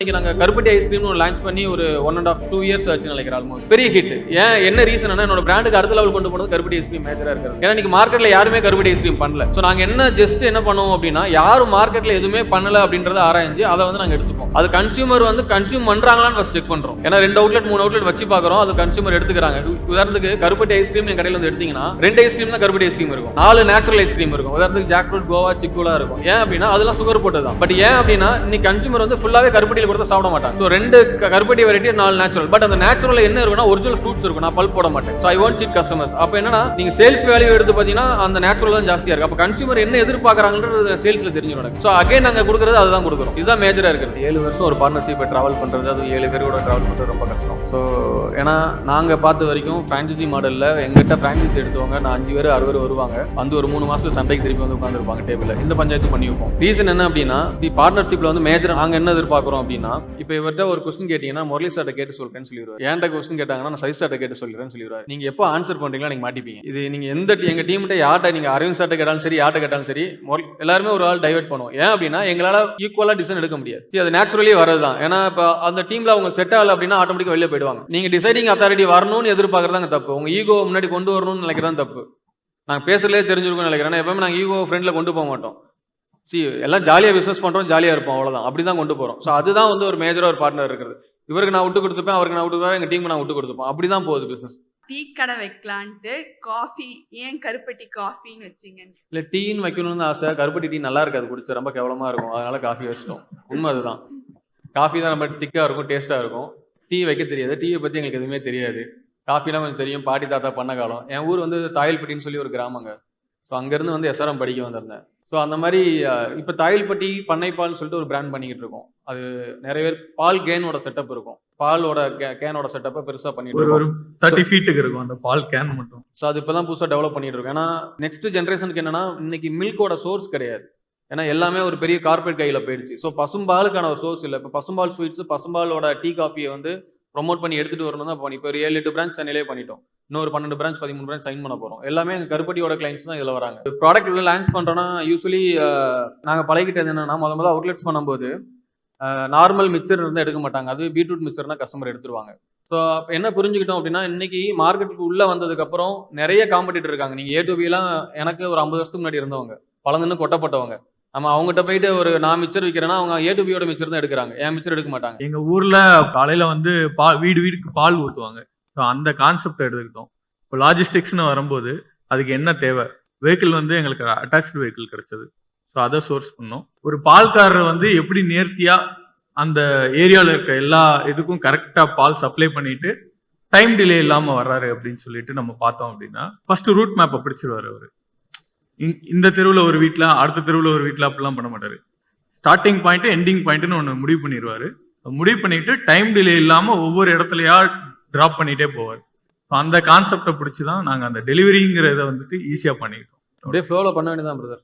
இன்னைக்கு நாங்கள் கருப்பட்டி ஐஸ்கிரீம்னு லான்ச் பண்ணி ஒரு 1.5 2 years ஆச்சு நினைக்கிறேன். ஆல்மோஸ்ட் பெரிய ஹிட். ஏன் என்ன ரீசன் என்னோட பிராண்டுக்கு அடுத்த லெவல் கொண்டு போனது கருப்பட்டி ஐஸ்கிரீம் மேஜரா இருக்கிறது. ஏன்னா இன்னைக்கு மார்க்கெட்ல யாருமே கருப்பட்டி ஐஸ்கிரீம் பண்ணல. ஸோ நாங்கள் என்ன பண்ணுவோம் அப்படின்னா, யாரும் மார்க்கெட்ல எதுவுமே பண்ணல அப்படின்றத ஆராய்ஞ்சு அதை வந்து நாங்கள் எடுத்துப்போம். அது கன்சியூமர் வந்து கன்சியூம் பண்றாங்களான்னு ஃபர்ஸ்ட் செக் பண்றோம். ஏன்னா 2 அவுட்லெட் 3 அவுட்லெட் வச்சு பார்க்குறோம், அது கன்சியூமர் எடுத்துக்கிறாங்க. உதாரணத்துக்கு கருப்பட்டி ஐஸ்கிரீம் என் கடையில் வந்து எடுத்தீங்கன்னா 2 ஐஸ்கிரீம் தான் கருப்பட்டி ஐஸ்கிரீம் இருக்கும், 4 நேச்சுரல் ஐஸ்கிரீம் இருக்கும். உதாரணத்துக்கு ஜாக் ஃப்ரூட், கோவா, சிக்குலா இருக்கும். ஏன் அப்படின்னா அதெல்லாம் சுகர் போட்டு தான். பட் ஏன் அப்படின்னா இன்னைக்கு கன்சியூமர் வந்து ஃபுல்லாவே கருப்பட்டியில் கொடுத்தா சாப்பிட மாட்டாங்க. 2 கருப்பட்டி வெரைட்டி 4 நேச்சுரல். பட் அந்த நேச்சுரல் என்ன இருக்குன்னா ஒரிஜினல் ஃப்ரூட்ஸ் இருக்கும். நான் பல்ப் போட மாட்டேன். So I want cheat customers. அப்போ என்னன்னா நீங்க சேல்ஸ் வேல்யூ எடுத்து பார்த்தீங்கன்னா அந்த நேச்சுரல் தான் ஜாஸ்தியா இருக்கு. அப்போ கன்சியூமர் என்ன எதிர்பார்க்கறாங்கன்றது சேல்ஸ்ல தெரிஞ்சிடும். ஸோ அகைன் நாங்கள் கொடுக்குறது அதுதான் கொடுக்குறோம். இதுதான் மேஜரா இருக்குது. 7 வருஷம் ஒரு பார்ட்னர்ஷிப்பை டிராவல் பண்றது, அது 7 பேர் கூட டிராவல் பண்றது ரொம்ப கஷ்டம். ஸோ ஏன்னா நாங்க பார்த்த வரைக்கும் ஃப்ரான்ச்சைசி மாடல்ல எங்கிட்ட ஃப்ரான்ச்சைசி எடுத்தவங்க நான் 5 பேர் 6 பேர் வருவாங்க, வந்து ஒரு 3 மாசத்துக்கு சண்டைக்கு திருப்பி வந்து உட்காந்துருப்பாங்க டேபிள்ல. இந்த பஞ்சாயத்து பண்ணி வைப்போம். ரீசன் என்ன அப்படின்னா பார்ட்னர்ஷிப்ல வந்து மேஜர் நாங்க என்ன எதிர்பார்க்கிறோம் அப்படின்னா, இப்போ இவர்கிட்ட ஒரு கொஸ்டின் கேட்டீங்கன்னா முரளி சார்ட்ட கேட்டு சொல்றேன்னு சொல்லிடுவார். ஏன்ட்ட கொஸ்டின் கேட்டாங்கன்னா நான் சைஸ் சார்ட்ட கேட்டு சொல்லிடுறேன்னு சொல்லிடுவார். நீங்க எப்போ ஆன்சர் பண்றீங்களா நீங்க மாட்டிப்பீங்க. இது நீங்க எங்க டீம்கிட்ட யார்ட்ட நீங்க அரவிந்த் சார்ட்ட கேட்டாலும் சரி, யார்ட்ட கேட்டாலும் சரி, எல்லாருமே ஒரு ஆள் டைவர்ட் பண்ணுவோம். ஏன் அப்படின்னா எங்களால ஈக்குவலா டிசிஷன் எடுக்க முடியாது. அது நேச்சுரலி வரதுதான். ஏன்னா இப்போ அந்த டீம்ல அவங்க செட் ஆகல அப்படின்னா ஆட்டோமேட்டிக்கா வெளியே போயிடுவாங்க. நீங்க டிசைடிங் அத்தாரிட்டி வரணும்னு எதிர்பார்க்கறதாங்க தப்பு. உங்க ஈகோ முன்னாடி கொண்டு வரணும்னு நினைக்கிறதான் தப்பு. நாங்க பேசலே தெரிஞ்சிருக்கும்னு நினைக்கிறேன். எப்பவுமே நாங்க ஈகோ ஃப்ரெண்ட்ல கொண்டு போக மாட்டோம். எல்லாம் ஜாலியா பிசினஸ் பண்றோம், ஜாலியா இருப்போம், அவ்வளவுதான். அப்படிதான் கொண்டு போறோம். ஸோ அதுதான் வந்து ஒரு மேஜரா ஒரு பார்ட்னர் இருக்கிறது. இவருக்கு நான் விட்டு கொடுத்துப்பேன், அவருக்கு நான் விட்டு கொடுப்பேன், எங்க டீமுக்கு நான் விட்டு கொடுத்துப்போம். அப்படிதான் போகுது பிசினஸ். டீ கடை வைக்கலான்ட்டு காஃபி ஏன் கருப்பட்டி காஃபின்னு வச்சிங்க? இல்ல டீன்னு வைக்கணும்னு ஆசை. கருப்பட்டி டீ நல்லா இருக்காது, குடிச்சா ரொம்ப கேவலமா இருக்கும், அதனால காஃபி வச்சிட்டோம். உண்மை அதுதான். காஃபி தான் நம்ம திக்கா இருக்கும், டேஸ்டா இருக்கும். டீ வைக்க தெரியாது. டீயை பத்தி எங்களுக்கு எதுவுமே தெரியாது. காஃபிலாம் கொஞ்சம் தெரியும், பாட்டி தாத்தா பண்ண காலம். என் ஊர் வந்து தாயல்பட்டின்னு சொல்லி ஒரு கிராமங்க. ஸோ அங்கேருந்து வந்து எஸ்ஆர்எம் படிக்க வந்திருந்தேன். ஸோ அந்த மாதிரி இப்போ தாயல்பட்டி பண்ணைப்பால்னு சொல்லிட்டு ஒரு பிராண்ட் பண்ணிக்கிட்டு இருக்கோம். அது நிறைய பேர் பால் கேனோட செட்டப் இருக்கும், பாலோட கேனோட செட்டப்பை பெருசாக பண்ணிட்டு ஒரு 30 ஃபீட்டுக்கு இருக்கும் அந்த பால் கேன் மட்டும். ஸோ அது இப்போ தான் புதுசாக டெவலப் பண்ணிட்டு இருக்கோம். ஏன்னா நெக்ஸ்ட் ஜென்ரேஷனுக்கு என்னன்னா இன்னைக்கு மில்கோட சோர்ஸ் கிடையாது. ஏன்னா எல்லாமே ஒரு பெரிய கார்பரேட் கையில் போயிடுச்சு. ஸோ பசும்பாலுக்கான ஒரு சோர்ஸ் இல்லை. இப்போ பசும்பால் ஸ்வீட்ஸ், பசும்பாலோட டீ காஃபியை வந்து ப்ரொமோட் பண்ணி எடுத்துட்டு வரணும் தான் இப்போ ஒரு 7-8 பிரான்ச் சென்னையிலே பண்ணிட்டோம். இன்னொரு 12 பிரான்ச் 13 பிரான்ச் சைன் பண்ண போறோம். எல்லாமே எங்க கருப்பட்டியோட கிளைண்ட்ஸ் தான் இதில் வராங்க. ப்ராடக்ட் உள்ள லான்ச் பண்றோம்னா யூஸ்வலி நாங்கள் பழகிட்டது என்னன்னா, முதல்ல அவுட்லெட்ஸ் பண்ணும்போது நார்மல் மிக்சர் இருந்தால் எடுக்க மாட்டாங்க. அது பீட்ரூட் மிக்சர்னா கஸ்டமர் எடுத்துருவாங்க. ஸோ என்ன புரிஞ்சுக்கிட்டோம் அப்படின்னா, இன்னைக்கு மார்க்கெட்டுக்கு உள்ள வந்ததுக்கு அப்புறம் நிறைய காம்படிட்டர் இருக்காங்க. நீங்க A2Bலாம் எனக்கு ஒரு 50 வருஷத்துக்கு முன்னாடி இருந்தவங்க, பழந்துன்னு கொட்டப்பட்டவங்க. நம்ம அவங்ககிட்ட போயிட்டு ஒரு நான் மிக்சர் விற்கிறேன்னா அவங்க A2Bயோட மிக்சர் தான் எடுக்கிறாங்க, என் மிக்சர் எடுக்க மாட்டாங்க. எங்க ஊர்ல காலையில வந்து வீட்டுக்கு பால் ஊற்றுவாங்க. ஸோ அந்த கான்செப்ட் எடுத்துக்கிட்டோம். இப்போ லாஜிஸ்டிக்ஸ்னு வரும்போது அதுக்கு என்ன தேவை, வெஹிக்கிள் வந்து எங்களுக்கு அட்டாச்டு வெஹிக்கிள் கிடைச்சது. ஸோ அதை சோர்ஸ் பண்ணோம். ஒரு பால்காரர் வந்து எப்படி நேர்த்தியா அந்த ஏரியாவில் இருக்க எல்லா இதுக்கும் கரெக்டா பால் சப்ளை பண்ணிட்டு டைம் டிலே இல்லாம வர்றாரு அப்படின்னு சொல்லிட்டு நம்ம பார்த்தோம் அப்படின்னா, ஃபர்ஸ்ட் ரூட் மேப்பை பிடிச்சிருவாரு அவரு. இந்த தெருவில் ஒரு வீட்டில், அடுத்த தெருவில் ஒரு வீட்டில் அப்படிலாம் பண்ண மாட்டாரு. ஸ்டார்டிங் பாயிண்ட் எண்டிங் பாயிண்ட்னு ஒன்று முடிவு பண்ணிடுவாரு. முடிவு பண்ணிட்டு டைம் டிலே இல்லாம ஒவ்வொரு இடத்துலயா டிராப் பண்ணிட்டே போவார். அந்த கான்செப்டை பிடிச்சி தான் நாங்கள் அந்த டெலிவரிங்கிறத வந்துட்டு ஈஸியாக பண்ணிக்கிட்டோம். அப்படியே ஃப்ளோவில் பண்ண வேண்டியதான் பிரதர்.